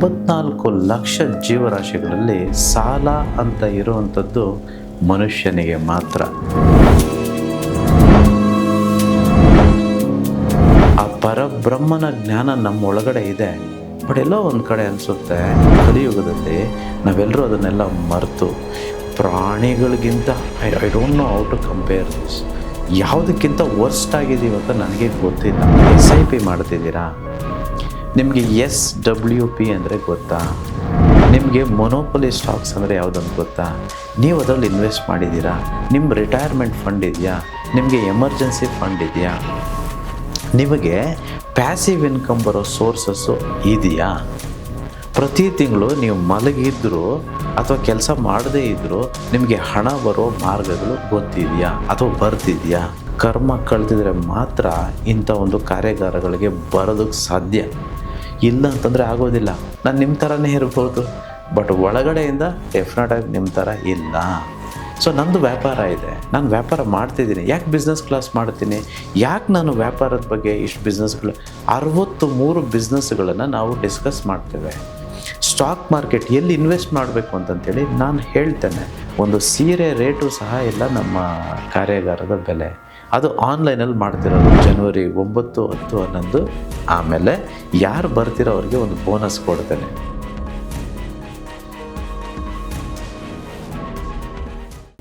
84 ಲಕ್ಷ ಜೀವರಾಶಿಗಳಲ್ಲಿ ಸಾಲ ಅಂತ ಇರುವಂಥದ್ದು ಮನುಷ್ಯನಿಗೆ ಮಾತ್ರ. ಆ ಪರಬ್ರಹ್ಮನ ಜ್ಞಾನ ನಮ್ಮೊಳಗಡೆ ಇದೆ. ಬಟ್ ಎಲ್ಲೋ ಒಂದು ಕಡೆ ಅನಿಸುತ್ತೆ, ಕಲಿಯುಗದಲ್ಲಿ ನಾವೆಲ್ಲರೂ ಅದನ್ನೆಲ್ಲ ಮರೆತು ಪ್ರಾಣಿಗಳಿಗಿಂತ I don't know how to compare this, ಯಾವುದಕ್ಕಿಂತ ವರ್ಸ್ಟ್ ಆಗಿದ್ದೀವಿ ಅಂತ ನನಗೆ ಗೊತ್ತಿಲ್ಲ. SIP ಮಾಡ್ತಿದ್ದೀರಾ? ನಿಮಗೆ SWP ಅಂದರೆ ಗೊತ್ತಾ? ನಿಮಗೆ ಮೊನೋಪೊಲಿ ಸ್ಟಾಕ್ಸ್ ಅಂದರೆ ಯಾವುದಂತ ಗೊತ್ತಾ? ನೀವು ಅದರಲ್ಲಿ ಇನ್ವೆಸ್ಟ್ ಮಾಡಿದ್ದೀರಾ? ನಿಮ್ಮ ರಿಟೈರ್ಮೆಂಟ್ ಫಂಡ್ ಇದೆಯಾ? ನಿಮಗೆ ಎಮರ್ಜೆನ್ಸಿ ಫಂಡ್ ಇದೆಯಾ? ನಿಮಗೆ ಪ್ಯಾಸಿವ್ ಇನ್ಕಮ್ ಬರೋ ಸೋರ್ಸಸ್ಸು ಇದೆಯಾ? ಪ್ರತಿ ತಿಂಗಳು ನೀವು ಮಲಗಿದ್ದರೂ ಅಥವಾ ಕೆಲಸ ಮಾಡದೇ ಇದ್ದರೂ ನಿಮಗೆ ಹಣ ಬರೋ ಮಾರ್ಗಗಳು ಗೊತ್ತಿದೆಯಾ ಅಥವಾ ಬರ್ತಿದೆಯಾ? ಕರ್ಮ ಕಳೆದಿದ್ರೆ ಮಾತ್ರ ಇಂಥ ಒಂದು ಕಾರ್ಯಾಗಾರಗಳಿಗೆ ಬರೋದಕ್ಕೆ ಸಾಧ್ಯ. ಇಲ್ಲ ಅಂತಂದರೆ ಆಗೋದಿಲ್ಲ. ನಾನು ನಿಮ್ಮ ಥರನೇ ಇರ್ಬೋದು, ಬಟ್ ಒಳಗಡೆಯಿಂದ ಡೆಫಿನೆಟಾಗಿ ನಿಮ್ಮ ಥರ ಇಲ್ಲ. ಸೊ ನಂದು ವ್ಯಾಪಾರ ಇದೆ, ನಾನು ವ್ಯಾಪಾರ ಮಾಡ್ತಿದ್ದೀನಿ. ಯಾಕೆ ಬಿಸ್ನೆಸ್ ಕ್ಲಾಸ್ ಮಾಡ್ತೀನಿ? ಯಾಕೆ ನಾನು ವ್ಯಾಪಾರದ ಬಗ್ಗೆ ಇಷ್ಟು ಬಿಸ್ನೆಸ್ಗಳು 63 ಬಿಸ್ನೆಸ್ಗಳನ್ನು ನಾವು ಡಿಸ್ಕಸ್ ಮಾಡ್ತೇವೆ. ಸ್ಟಾಕ್ ಮಾರ್ಕೆಟ್ ಎಲ್ಲಿ ಇನ್ವೆಸ್ಟ್ ಮಾಡಬೇಕು ಅಂತಂತೇಳಿ ನಾನು ಹೇಳ್ತೇನೆ. ಒಂದು ಸೀರೆ ರೇಟು ಸಹ ಇಲ್ಲ ನಮ್ಮ ಕಾರ್ಯಾಗಾರದ ಬೆಲೆ. ಅದು ಆನ್ಲೈನಲ್ಲಿ ಮಾಡ್ತಿರೋದು ಜನವರಿ 9, 10, 11. ಆಮೇಲೆ ಯಾರು ಬರ್ತಿರೋ ಅವ್ರಿಗೆ ಒಂದು ಬೋನಸ್ ಕೊಡ್ತೇನೆ.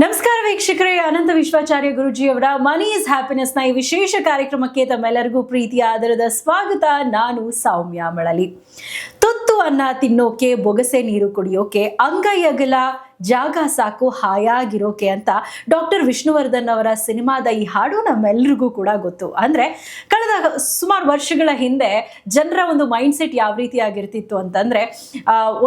ನಮಸ್ಕಾರ ವೀಕ್ಷಕರೇ, ಅನಂತ ವಿಶ್ವಾಚಾರ್ಯ ಗುರುಜಿಯವರ ಮನಿ ಈಸ್ ಹ್ಯಾಪಿನೆಸ್ನ ಈ ವಿಶೇಷ ಕಾರ್ಯಕ್ರಮಕ್ಕೆ ತಮ್ಮೆಲ್ಲರಿಗೂ ಪ್ರೀತಿಯ ಆದರದ ಸ್ವಾಗತ. ನಾನು ಸೌಮ್ಯ ಮಳಲಿ. ತುತ್ತು ಅನ್ನ ತಿನ್ನೋಕೆ, ಬೊಗಸೆ ನೀರು ಕುಡಿಯೋಕೆ, ಅಂಗೈ ಅಗಲ ಜಾಗ ಸಾಕು ಹಾಯಾಗಿರೋಕೆ ಅಂತ ಡಾಕ್ಟರ್ ವಿಷ್ಣುವರ್ಧನ್ ಅವರ ಸಿನಿಮಾದ ಈ ಹಾಡು ನಮ್ಮೆಲ್ರಿಗೂ ಕೂಡ ಗೊತ್ತು. ಅಂದರೆ ಕಳೆದ ಸುಮಾರು ವರ್ಷಗಳ ಹಿಂದೆ ಜನರ ಒಂದು ಮೈಂಡ್ಸೆಟ್ ಯಾವ ರೀತಿಯಾಗಿರ್ತಿತ್ತು ಅಂತಂದರೆ,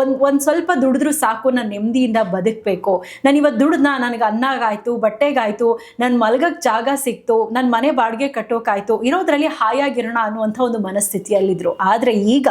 ಒಂದು ಸ್ವಲ್ಪ ದುಡಿದ್ರೂ ಸಾಕು, ನಾನು ನೆಮ್ಮದಿಯಿಂದ ಬದುಕಬೇಕು, ನಾನು ಇವತ್ತು ದುಡಿದ್ನ ನನಗೆ ಅನ್ನಗಾಯ್ತು, ಬಟ್ಟೆಗಾಯ್ತು, ನನ್ನ ಮಲಗಕ್ಕೆ ಜಾಗ ಸಿಕ್ತು, ನನ್ನ ಮನೆ ಬಾಡಿಗೆ ಕಟ್ಟೋಕಾಯ್ತು, ಇರೋದ್ರಲ್ಲಿ ಹಾಯಾಗಿರೋಣ ಅನ್ನುವಂಥ ಒಂದು ಮನಸ್ಥಿತಿಯಲ್ಲಿದ್ದರು. ಆದರೆ ಈಗ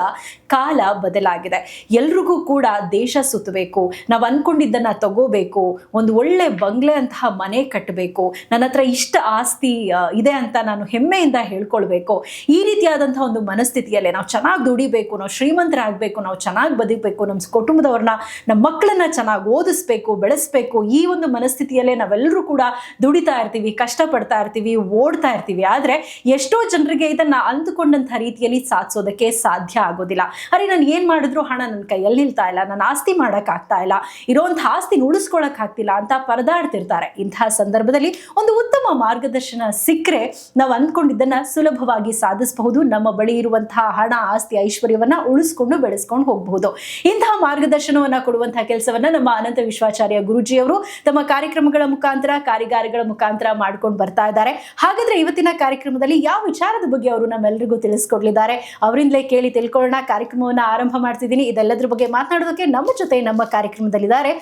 ಕಾಲ ಬದಲಾಗಿದೆ. ಎಲ್ರಿಗೂ ಕೂಡ ದೇಶ ಸುತ್ತಬೇಕು, ನಾವು ಅಂದ್ಕೊಂಡಿದ್ದನ್ನು ತಗೋಬೇಕು, ಒಂದು ಒಳ್ಳೆ ಬಂಗ್ಲೆ ಅಂತಹ ಮನೆ ಕಟ್ಟಬೇಕು, ನನ್ನ ಹತ್ರ ಇಷ್ಟ ಆಸ್ತಿ ಇದೆ ಅಂತ ನಾನು ಹೆಮ್ಮೆಯಿಂದ ಹೇಳ್ಕೊಳ್ಬೇಕು. ಈ ರೀತಿಯಾದಂತಹ ಒಂದು ಮನಸ್ಥಿತಿಯಲ್ಲೇ ನಾವು ಚೆನ್ನಾಗಿ ದುಡಿಬೇಕು, ನಾವು ಶ್ರೀಮಂತರಾಗಬೇಕು, ನಾವು ಚೆನ್ನಾಗಿ ಬದುಕಬೇಕು, ನಮ್ಮ ಕುಟುಂಬದವ್ರನ್ನ, ನಮ್ಮ ಮಕ್ಕಳನ್ನ ಚೆನ್ನಾಗಿ ಓದಿಸ್ಬೇಕು, ಬೆಳೆಸ್ಬೇಕು. ಈ ಒಂದು ಮನಸ್ಥಿತಿಯಲ್ಲೇ ನಾವೆಲ್ಲರೂ ಕೂಡ ದುಡಿತಾ ಇರ್ತೀವಿ, ಕಷ್ಟಪಡ್ತಾ ಇರ್ತೀವಿ, ಓಡ್ತಾ ಇರ್ತೀವಿ. ಆದರೆ ಎಷ್ಟೋ ಜನರಿಗೆ ಇದನ್ನ ಅಂದುಕೊಂಡಂಥ ರೀತಿಯಲ್ಲಿ ಸಾಧಿಸೋದಕ್ಕೆ ಸಾಧ್ಯ ಆಗೋದಿಲ್ಲ. ಅರೆ, ನಾನು ಏನು ಮಾಡಿದ್ರು ಹಣ ನನ್ನ ಕೈಯಲ್ಲಿ ನಿಲ್ತಾ ಇಲ್ಲ, ನಾನು ಆಸ್ತಿ ಮಾಡೋಕ್ಕಾಗ್ತಾ ಇಲ್ಲ, ಇರೋಂಥ ಆಸ್ತಿನ ಉಳಿಸ್ಕೊಳ್ಳೋಕ್ಕಾಗ್ತಿಲ್ಲ ಅಂತ ಪರದಾಡ್ತಿರ್ತಾರೆ. ಇಂತಹ ಸಂದರ್ಭದಲ್ಲಿ ಒಂದು ಉತ್ತಮ ಮಾರ್ಗದರ್ಶನ ಸಿಕ್ಕರೆ ನಾವು ಅಂದ್ಕೊಂಡಿದ್ದನ್ನ ಸುಲಭವಾಗಿ ಸಾಧಿಸಬಹುದು. ನಮ್ಮ ಬಳಿ ಇರುವಂತಹ ಹಣ, ಆಸ್ತಿ, ಐಶ್ವರ್ಯವನ್ನ ಉಳಿಸ್ಕೊಂಡು ಬೆಳೆಸ್ಕೊಂಡು ಹೋಗಬಹುದು. ಇಂತಹ ಮಾರ್ಗದರ್ಶನವನ್ನ ಕೊಡುವಂತಹ ಕೆಲಸವನ್ನ ನಮ್ಮ ಅನಂತ ವಿಶ್ವಾಚಾರ್ಯ ಗುರುಜಿಯವರು ತಮ್ಮ ಕಾರ್ಯಕ್ರಮಗಳ ಮುಖಾಂತರ, ಕಾರ್ಯಾಗಾರಗಳ ಮುಖಾಂತರ ಮಾಡ್ಕೊಂಡು ಬರ್ತಾ ಇದ್ದಾರೆ. ಹಾಗಾದ್ರೆ ಇವತ್ತಿನ ಕಾರ್ಯಕ್ರಮದಲ್ಲಿ ಯಾವ ವಿಚಾರದ ಬಗ್ಗೆ ಅವರು ನಮ್ಮೆಲ್ಲರಿಗೂ ತಿಳಿಸ್ಕೊಡ್ಲಿದ್ದಾರೆ, ಅವರಿಂದಲೇ ಕೇಳಿ ತಿಳ್ಕೊಳ್ಳೋಣ. ಕಾರ್ಯಕ್ರಮವನ್ನು ಆರಂಭ ಮಾಡ್ತಿದ್ದೀನಿ. ಇದೆಲ್ಲದರ ಬಗ್ಗೆ ಮಾತನಾಡೋದಕ್ಕೆ ನಮ್ಮ ಜೊತೆ ನಮ್ಮ ಕಾರ್ಯಕ್ರಮದಲ್ಲಿದ್ದಾರೆ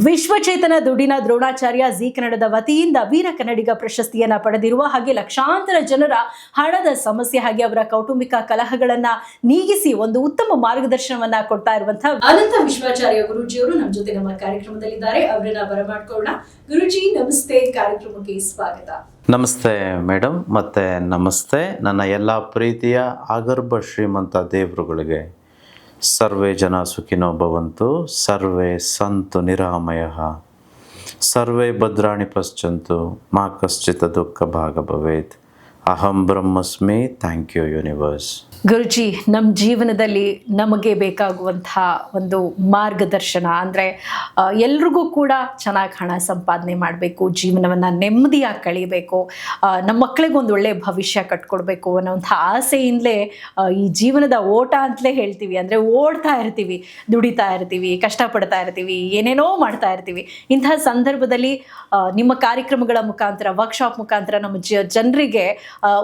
ವಿಶ್ವಚೇತನ ದುಡ್ಡಿನ ದ್ರೋಣಾಚಾರ್ಯ ಜಿ ಕನ್ನಡದ ವತಿಯಿಂದ ವೀರ ಕನ್ನಡಿಗ ಪ್ರಶಸ್ತಿಯನ್ನ ಪಡೆದಿರುವ, ಹಾಗೆ ಲಕ್ಷಾಂತರ ಜನರ ಹಣದ ಸಮಸ್ಯೆ ಹಾಗೆ ಅವರ ಕೌಟುಂಬಿಕ ಕಲಹಗಳನ್ನ ನೀಗಿಸಿ ಒಂದು ಉತ್ತಮ ಮಾರ್ಗದರ್ಶನವನ್ನ ಕೊಡ್ತಾ ಇರುವಂತಹ ಅನಂತ ವಿಶ್ವಾಚಾರ್ಯ ಗುರುಜಿಯವರು ನಮ್ಮ ಜೊತೆ ನಮ್ಮ ಕಾರ್ಯಕ್ರಮದಲ್ಲಿದ್ದಾರೆ. ಅವರನ್ನ ಬರಮಾಡ್ಕೊಳ್ಳೋಣ. ಗುರುಜಿ ನಮಸ್ತೆ, ಕಾರ್ಯಕ್ರಮಕ್ಕೆ ಸ್ವಾಗತ. ನಮಸ್ತೆ ಮೇಡಮ್, ಮತ್ತು ನಮಸ್ತೆ ನನ್ನ ಎಲ್ಲ ಪ್ರೀತಿಯ ಆಗರ್ಭ ಶ್ರೀಮಂತ ದೇವರುಗಳಿಗೆ. ಸರ್ವೇ ಜನ ಸುಖಿನೋ ಭವಂತು, ಸರ್ವೇ ಸಂತು ನಿರಾಮಯಃ, ಸರ್ವೇ ಭದ್ರಾಣಿ ಪಶ್ಯಂತು, ಮಾ ಕಶ್ಚಿತ್ ದುಃಖ ಭಾಗ ಭವೇತ್. ಅಹಂ ಬ್ರಹ್ಮಸ್ಮಿ. Thank you universe. ಗುರುಜಿ, ನಮ್ಮ ಜೀವನದಲ್ಲಿ ನಮಗೆ ಬೇಕಾಗುವಂತಹ ಒಂದು ಮಾರ್ಗದರ್ಶನ ಅಂದರೆ ಎಲ್ರಿಗೂ ಕೂಡ ಚೆನ್ನಾಗಿ ಹಣ ಸಂಪಾದನೆ ಮಾಡಬೇಕು, ಜೀವನವನ್ನು ನೆಮ್ಮದಿಯಾಗಿ ಕಳೀಬೇಕು, ನಮ್ಮ ಮಕ್ಕಳಿಗೆ ಒಂದು ಒಳ್ಳೆಯ ಭವಿಷ್ಯ ಕಟ್ಕೊಡ್ಬೇಕು ಅನ್ನೋಂಥ ಆಸೆಯಿಂದಲೇ ಈ ಜೀವನದ ಓಟ ಅಂತಲೇ ಹೇಳ್ತೀವಿ. ಅಂದರೆ ಓಡ್ತಾ ಇರ್ತೀವಿ, ದುಡಿತಾ ಇರ್ತೀವಿ, ಕಷ್ಟಪಡ್ತಾ ಇರ್ತೀವಿ, ಏನೇನೋ ಮಾಡ್ತಾ ಇರ್ತೀವಿ. ಇಂತಹ ಸಂದರ್ಭದಲ್ಲಿ ನಿಮ್ಮ ಕಾರ್ಯಕ್ರಮಗಳ ಮುಖಾಂತರ, ವರ್ಕ್ಶಾಪ್ ಮುಖಾಂತರ ನಮ್ಮ ಜನರಿಗೆ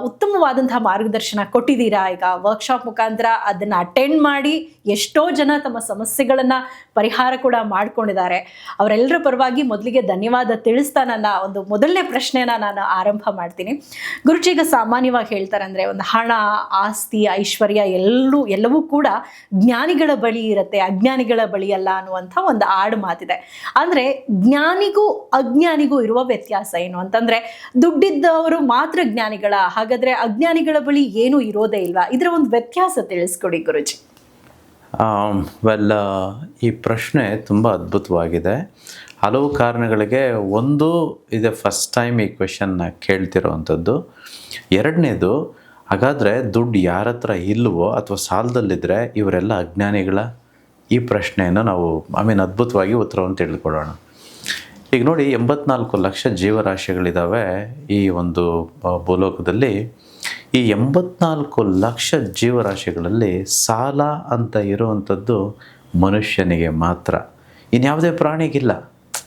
ಉತ್ತಮವಾದಂತಹ ಮಾರ್ಗದರ್ಶನ ಕೊಟ್ಟಿದ್ದೀರಾ. ಈಗ ವರ್ಕ್ಶಾಪ್ ಮುಖಾಂತರ ಅದನ್ನು ಅಟೆಂಡ್ ಮಾಡಿ ಎಷ್ಟೋ ಜನ ತಮ್ಮ ಸಮಸ್ಯೆಗಳನ್ನು ಪರಿಹಾರ ಕೂಡ ಮಾಡ್ಕೊಂಡಿದ್ದಾರೆ. ಅವರೆಲ್ಲರ ಪರವಾಗಿ ಮೊದಲಿಗೆ ಧನ್ಯವಾದ ತಿಳಿಸ್ತಾ ನನ್ನ ಒಂದು ಮೊದಲನೇ ಪ್ರಶ್ನೆನ ನಾನು ಆರಂಭ ಮಾಡ್ತೀನಿ. ಗುರುಜಿ, ಈಗ ಸಾಮಾನ್ಯವಾಗಿ ಹೇಳ್ತಾರೆ ಅಂದರೆ ಒಂದು ಹಣ, ಆಸ್ತಿ, ಐಶ್ವರ್ಯ ಎಲ್ಲವೂ ಕೂಡ ಜ್ಞಾನಿಗಳ ಬಳಿ ಇರುತ್ತೆ, ಅಜ್ಞಾನಿಗಳ ಬಳಿ ಅಲ್ಲ ಅನ್ನುವಂಥ ಒಂದು ಆಡು ಮಾತಿದೆ. ಅಂದರೆ ಜ್ಞಾನಿಗೂ ಅಜ್ಞಾನಿಗೂ ಇರುವ ವ್ಯತ್ಯಾಸ ಏನು ಅಂತಂದರೆ, ದುಡ್ಡಿದ್ದವರು ಮಾತ್ರ ಜ್ಞಾನಿಗಳ, ಹಾಗಾದರೆ ಅಜ್ಞಾನಿಗಳ ಬಳಿ ಏನೂ ಇರೋದೇ ಇಲ್ವಾ? ಇದರ ಒಂದು ವ್ಯತ್ಯಾಸ ತಿಳಿಸ್ಕೊಡಿ ಗುರುಜಿ. ವೆಲ್, ಈ ಪ್ರಶ್ನೆ ತುಂಬ ಅದ್ಭುತವಾಗಿದೆ. ಹಲವು ಕಾರಣಗಳಿಗೆ. ಒಂದು ಇದೆ, ಫಸ್ಟ್ ಟೈಮ್ ಈ ಕ್ವೆಶನ್ನ ಕೇಳ್ತಿರೋವಂಥದ್ದು. ಎರಡನೇದು, ಹಾಗಾದರೆ ದುಡ್ಡು ಯಾರ ಹತ್ರ ಇಲ್ವೋ ಅಥವಾ ಸಾಲದಲ್ಲಿದ್ದರೆ ಇವರೆಲ್ಲ ಅಜ್ಞಾನಿಗಳ? ಈ ಪ್ರಶ್ನೆಯನ್ನು ನಾವು ಅದ್ಭುತವಾಗಿ ಉತ್ತರವನ್ನು ತಿಳಿದುಕೊಳ್ಳೋಣ. ಈಗ ನೋಡಿ, 84 ಲಕ್ಷ ಜೀವರಾಶಿಗಳಿದ್ದಾವೆ ಈ ಒಂದು ಭೂಲೋಕದಲ್ಲಿ. ಈ 84 ಲಕ್ಷ ಜೀವರಾಶಿಗಳಲ್ಲಿ ಸಾಲ ಅಂತ ಇರುವಂಥದ್ದು ಮನುಷ್ಯನಿಗೆ ಮಾತ್ರ, ಇನ್ಯಾವುದೇ ಪ್ರಾಣಿಗಿಲ್ಲ.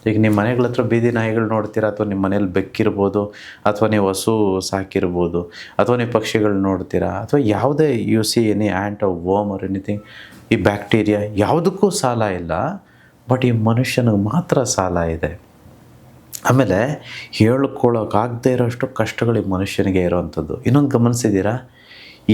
ಈಗ ನಿಮ್ಮ ಮನೆಗಳ ಹತ್ರ ಬೀದಿ ನಾಯಿಗಳು ನೋಡ್ತೀರಾ, ಅಥವಾ ನಿಮ್ಮ ಮನೇಲಿ ಬೆಕ್ಕಿರ್ಬೋದು, ಅಥವಾ ನೀವು ಹಸು ಸಾಕಿರ್ಬೋದು, ಅಥವಾ ನೀವು ಪಕ್ಷಿಗಳು ನೋಡ್ತೀರಾ, ಅಥವಾ ಯಾವುದೇ you see any ant or worm or anything, ಈ ಬ್ಯಾಕ್ಟೀರಿಯಾ ಯಾವುದಕ್ಕೂ ಸಾಲ ಇಲ್ಲ. ಬಟ್ ಈ ಮನುಷ್ಯನಿಗೆ ಮಾತ್ರ ಸಾಲ ಇದೆ. ಆಮೇಲೆ ಹೇಳ್ಕೊಳ್ಳೋಕ್ಕಾಗದೇ ಇರೋಷ್ಟು ಕಷ್ಟಗಳು ಈ ಮನುಷ್ಯನಿಗೆ ಇರೋವಂಥದ್ದು. ಇನ್ನೊಂದು ಗಮನಿಸಿದ್ದೀರಾ,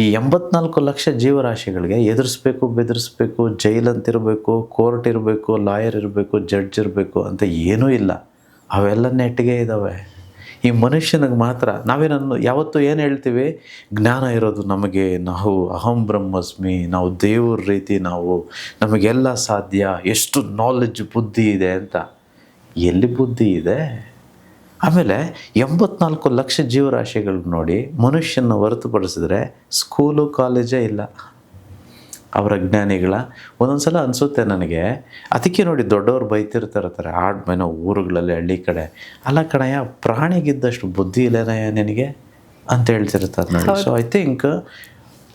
ಈ 84 ಲಕ್ಷ ಜೀವರಾಶಿಗಳಿಗೆ ಎದುರಿಸ್ಬೇಕು, ಬೆದರಿಸ್ಬೇಕು, ಜೈಲಂತಿರಬೇಕು, ಕೋರ್ಟ್ ಇರಬೇಕು, ಲಾಯರ್ ಇರಬೇಕು, ಜಡ್ಜ್ ಇರಬೇಕು ಅಂತ ಏನೂ ಇಲ್ಲ. ಅವೆಲ್ಲ ನೆಟ್ಟಿಗೆ ಇದ್ದಾವೆ. ಈ ಮನುಷ್ಯನಿಗೆ ಮಾತ್ರ ಯಾವತ್ತೂ ಏನು ಹೇಳ್ತೀವಿ, ಜ್ಞಾನ ಇರೋದು ನಮಗೆ, ನಾವು ಅಹಂ ಬ್ರಹ್ಮಸ್ಮಿ, ನಾವು ದೇವ್ರ ರೀತಿ, ನಮಗೆಲ್ಲ ಸಾಧ್ಯ, ಎಷ್ಟು ನಾಲೆಡ್ಜ್, ಬುದ್ಧಿ ಇದೆ ಅಂತ. ಎಲ್ಲಿ ಬುದ್ಧಿ ಇದೆ? ಆಮೇಲೆ 84 ಲಕ್ಷ ಜೀವರಾಶಿಗಳು ನೋಡಿ, ಮನುಷ್ಯನ ಹೊರತುಪಡಿಸಿದ್ರೆ ಸ್ಕೂಲು ಕಾಲೇಜೇ ಇಲ್ಲ. ಅವರ ಜ್ಞಾನಿಗಳ ಒಂದೊಂದು ಸಲ ಅನಿಸುತ್ತೆ ನನಗೆ, ಅದಕ್ಕೆ ನೋಡಿ ದೊಡ್ಡವ್ರು ಬೈತಿರ್ತಾರೆ ಆಡ್ಮೇನೋ ಊರುಗಳಲ್ಲಿ, ಹಳ್ಳಿ ಕಡೆ, ಅಲ್ಲ ಕಣಯ್ಯ, ಪ್ರಾಣಿಗಿದ್ದಷ್ಟು ಬುದ್ಧಿ ಇಲ್ಲೇನಯ್ಯ ನಿನಗೆ ಅಂತ ಹೇಳ್ತಿರ್ತಾರೆ ನೋಡಿ. ಸೊ ಐ ಥಿಂಕ್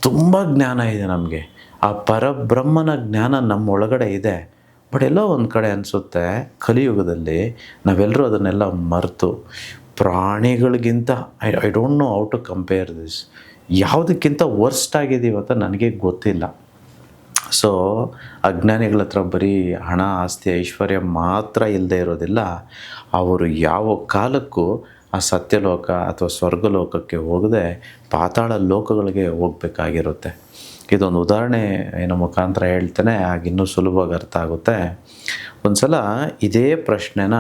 ತುಂಬ ಜ್ಞಾನ ಇದೆ ನಮಗೆ. ಆ ಪರಬ್ರಹ್ಮನ ಜ್ಞಾನ ನಮ್ಮ ಒಳಗಡೆ ಇದೆ. ಬಟ್ ಎಲ್ಲೋ ಒಂದು ಕಡೆ ಅನಿಸುತ್ತೆ, ಕಲಿಯುಗದಲ್ಲಿ ನಾವೆಲ್ಲರೂ ಅದನ್ನೆಲ್ಲ ಮರೆತು ಪ್ರಾಣಿಗಳಿಗಿಂತ I don't know how to compare this, ಯಾವುದಕ್ಕಿಂತ ವರ್ಸ್ಟ್ ಆಗಿದ್ದೀವಿ ಅಂತ ನನಗೆ ಗೊತ್ತಿಲ್ಲ. ಸೊ ಅಜ್ಞಾನಿಗಳ ಹತ್ರ ಬರೀ ಹಣ, ಆಸ್ತಿ, ಐಶ್ವರ್ಯ ಮಾತ್ರ ಇಲ್ಲದೆ ಇರೋದಿಲ್ಲ. ಅವರು ಯಾವ ಕಾಲಕ್ಕೂ ಆ ಸತ್ಯಲೋಕ ಅಥವಾ ಸ್ವರ್ಗಲೋಕಕ್ಕೆ ಹೋಗದೆ ಪಾತಾಳ ಲೋಕಗಳಿಗೆ ಹೋಗಬೇಕಾಗಿರುತ್ತೆ. ಇದೊಂದು ಉದಾಹರಣೆ ಮುಖಾಂತರ ಹೇಳ್ತೇನೆ, ಆಗ ಇನ್ನೂ ಸುಲಭವಾಗಿ ಅರ್ಥ ಆಗುತ್ತೆ. ಒಂದು ಸಲ ಇದೇ ಪ್ರಶ್ನೆನ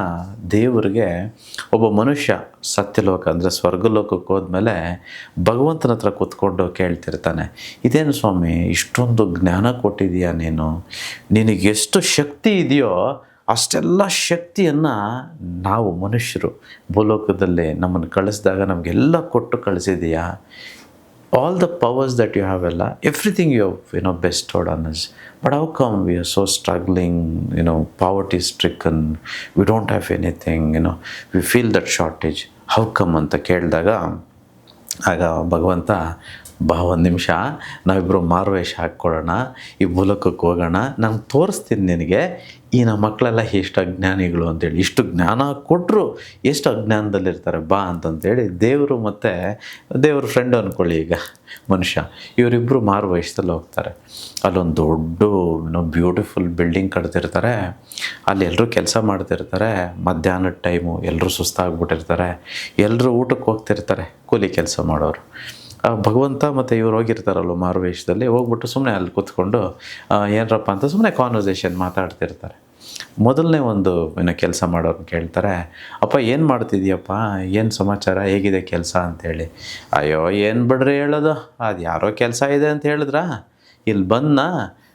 ದೇವರಿಗೆ ಒಬ್ಬ ಮನುಷ್ಯ ಸತ್ಯಲೋಕ ಅಂದರೆ ಸ್ವರ್ಗಲೋಕಕ್ಕೆ ಹೋದ್ಮೇಲೆ ಭಗವಂತನ ಹತ್ರ ಕೂತ್ಕೊಂಡು ಕೇಳ್ತಿರ್ತಾನೆ, ಇದೇನು ಸ್ವಾಮಿ ಇಷ್ಟೊಂದು ಜ್ಞಾನ ಕೊಟ್ಟಿದೀಯ ನೀನು, ನಿನಗೆ ಎಷ್ಟು ಶಕ್ತಿ ಇದೆಯೋ ಅಷ್ಟೆಲ್ಲ ಶಕ್ತಿಯನ್ನು ನಾವು ಮನುಷ್ಯರು ಭೂಲೋಕದಲ್ಲಿ ನಮ್ಮನ್ನು ಕಳಿಸಿದಾಗ ನಮಗೆಲ್ಲ ಕೊಟ್ಟು ಕಳಿಸಿದೀಯಾ, all the powers that you have, everything you have bestowed on us, but how come we are so struggling, poverty stricken, we don't have anything, we feel that shortage, how come ಅಂತ ಕೇಳಿದಾಗ ಆಗ ಭಗವಂತ, ಒಂದು ನಿಮಿಷ ನಾವಿಬ್ಬರು ಮಾರುವೇಷ ಹಾಕ್ಕೊಳ್ಳೋಣ, ಈ ಭೂಲೋಕಕ್ಕೆ ಹೋಗೋಣ, ನಾನು ತೋರಿಸ್ತೀನಿ ನಿನಗೆ ಈ ನಮ್ಮ ಮಕ್ಕಳೆಲ್ಲ ಎಷ್ಟು ಅಜ್ಞಾನಿಗಳು ಅಂತೇಳಿ, ಇಷ್ಟು ಜ್ಞಾನ ಕೊಟ್ಟರು ಎಷ್ಟು ಅಜ್ಞಾನದಲ್ಲಿರ್ತಾರೆ ಬಾ ಅಂತಂತೇಳಿ ದೇವರು ಮತ್ತು ದೇವ್ರ ಫ್ರೆಂಡ್ ಅಂದ್ಕೊಳ್ಳಿ ಈಗ ಮನುಷ್ಯ, ಇವರಿಬ್ಬರು ಮಾರುವೇಷದಲ್ಲಿ ಹೋಗ್ತಾರೆ. ಅಲ್ಲೊಂದು ದೊಡ್ಡ ಬ್ಯೂಟಿಫುಲ್ ಬಿಲ್ಡಿಂಗ್ ಕಟ್ತಿರ್ತಾರೆ. ಅಲ್ಲಿ ಎಲ್ಲರೂ ಕೆಲಸ ಮಾಡ್ತಿರ್ತಾರೆ. ಮಧ್ಯಾಹ್ನದ ಟೈಮು ಎಲ್ಲರೂ ಸುಸ್ತಾಗ್ಬಿಟ್ಟಿರ್ತಾರೆ. ಎಲ್ಲರೂ ಊಟಕ್ಕೆ ಹೋಗ್ತಿರ್ತಾರೆ, ಕೂಲಿ ಕೆಲಸ ಮಾಡೋರು. ಭಗವಂತ ಮತ್ತು ಇವ್ರು ಹೋಗಿರ್ತಾರಲ್ವ ಮಾರುವೇಷದಲ್ಲಿ, ಹೋಗ್ಬಿಟ್ಟು ಸುಮ್ಮನೆ ಅಲ್ಲಿ ಕೂತ್ಕೊಂಡು ಏನರಪ್ಪ ಅಂತ ಸುಮ್ಮನೆ ಕಾನ್ವರ್ಸೇಷನ್ ಮಾತಾಡ್ತಿರ್ತಾರೆ. ಮೊದಲನೇ ಒಂದು ಕೆಲಸ ಮಾಡೋರು ಕೇಳ್ತಾರೆ, ಅಪ್ಪ ಏನು ಮಾಡ್ತಿದ್ದೀಯಪ್ಪ, ಏನು ಸಮಾಚಾರ, ಹೇಗಿದೆ ಕೆಲಸ ಅಂತೇಳಿ. ಅಯ್ಯೋ ಏನು ಬಿಡ್ರಿ ಹೇಳೋದು, ಅದು ಯಾರೋ ಕೆಲಸ ಇದೆ ಅಂತ ಹೇಳಿದ್ರಾ, ಇಲ್ಲಿ ಬಂದ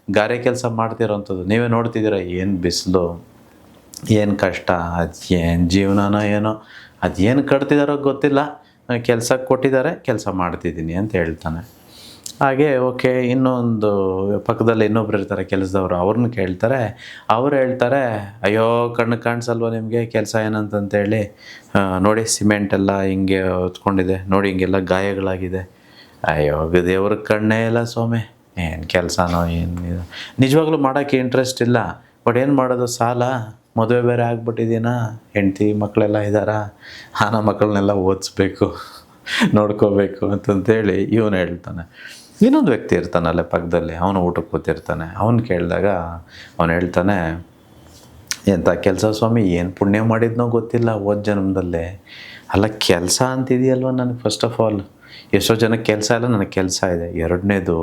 ಗಾರೆ ಕೆಲಸ ಮಾಡ್ತಿರೋಂಥದ್ದು ನೀವೇ ನೋಡ್ತಿದ್ದೀರ, ಏನು ಬಿಸಿಲು, ಏನು ಕಷ್ಟ, ಅದು ಏನು ಜೀವನನೋ ಏನೋ, ಅದು ಏನು ಕಟ್ತಿದ್ದಾರೋ ಗೊತ್ತಿಲ್ಲ, ಕೆಲಸಕ್ಕೆ ಕೊಟ್ಟಿದ್ದಾರೆ, ಕೆಲಸ ಮಾಡ್ತಿದ್ದೀನಿ ಅಂತ ಹೇಳ್ತಾನೆ. ಹಾಗೆ ಓಕೆ, ಇನ್ನೊಂದು ಪಕ್ಕದಲ್ಲಿ ಇನ್ನೊಬ್ರು ಇರ್ತಾರೆ ಕೆಲಸದವರು, ಅವ್ರನ್ನ ಕೇಳ್ತಾರೆ. ಅವ್ರು ಹೇಳ್ತಾರೆ, ಅಯ್ಯೋ ಕಣ್ಣು ಕಾಣಿಸಲ್ವ ನಿಮಗೆ ಕೆಲಸ ಏನಂತಂತೇಳಿ, ನೋಡಿ ಸಿಮೆಂಟ್ ಎಲ್ಲ ಹಿಂಗೆ ಹೊತ್ಕೊಂಡಿದೆ, ನೋಡಿ ಹಿಂಗೆಲ್ಲ ಗಾಯಗಳಾಗಿದೆ. ಅಯ್ಯೋ ದೇವ್ರ ಕಣ್ಣೇ ಇಲ್ಲ ಸ್ವಾಮಿ, ಏನು ಕೆಲಸನೋ ಏನು, ನಿಜವಾಗ್ಲೂ ಮಾಡೋಕ್ಕೆ ಇಂಟ್ರೆಸ್ಟ್ ಇಲ್ಲ, ಬಟ್ ಏನು ಮಾಡೋದು, ಸಾಲ, ಮದುವೆ ಬೇರೆ ಆಗ್ಬಿಟ್ಟಿದ್ದೀನಾ, ಹೆಂಡ್ತಿ ಮಕ್ಕಳೆಲ್ಲ ಇದ್ದಾರಾ, ನಮ್ಮ ಮಕ್ಕಳನ್ನೆಲ್ಲ ಓದಿಸ್ಬೇಕು, ನೋಡ್ಕೋಬೇಕು ಅಂತಂತೇಳಿ ಇವನು ಹೇಳ್ತಾನೆ. ಇನ್ನೊಂದು ವ್ಯಕ್ತಿ ಇರ್ತಾನಲ್ಲೇ ಪಕ್ಕದಲ್ಲಿ, ಅವನು ಊಟಕ್ಕೆ ಕೂತಿರ್ತಾನೆ. ಅವನು ಕೇಳಿದಾಗ ಅವನು ಹೇಳ್ತಾನೆ, ಎಂಥ ಕೆಲಸ ಸ್ವಾಮಿ, ಏನು ಪುಣ್ಯ ಮಾಡಿದ್ನೋ ಗೊತ್ತಿಲ್ಲ ಹೋದ ಜನ್ಮದಲ್ಲೇ. ಅಲ್ಲ ಕೆಲಸ ಅಂತಿದೆಯಲ್ವ ನನಗೆ, ಫಸ್ಟ್ ಆಫ್ ಆಲ್ ಎಷ್ಟೋ ಜನಕ್ಕೆ ಕೆಲಸ ಇಲ್ಲ, ನನಗೆ ಕೆಲಸ ಇದೆ. ಎರಡನೇದು,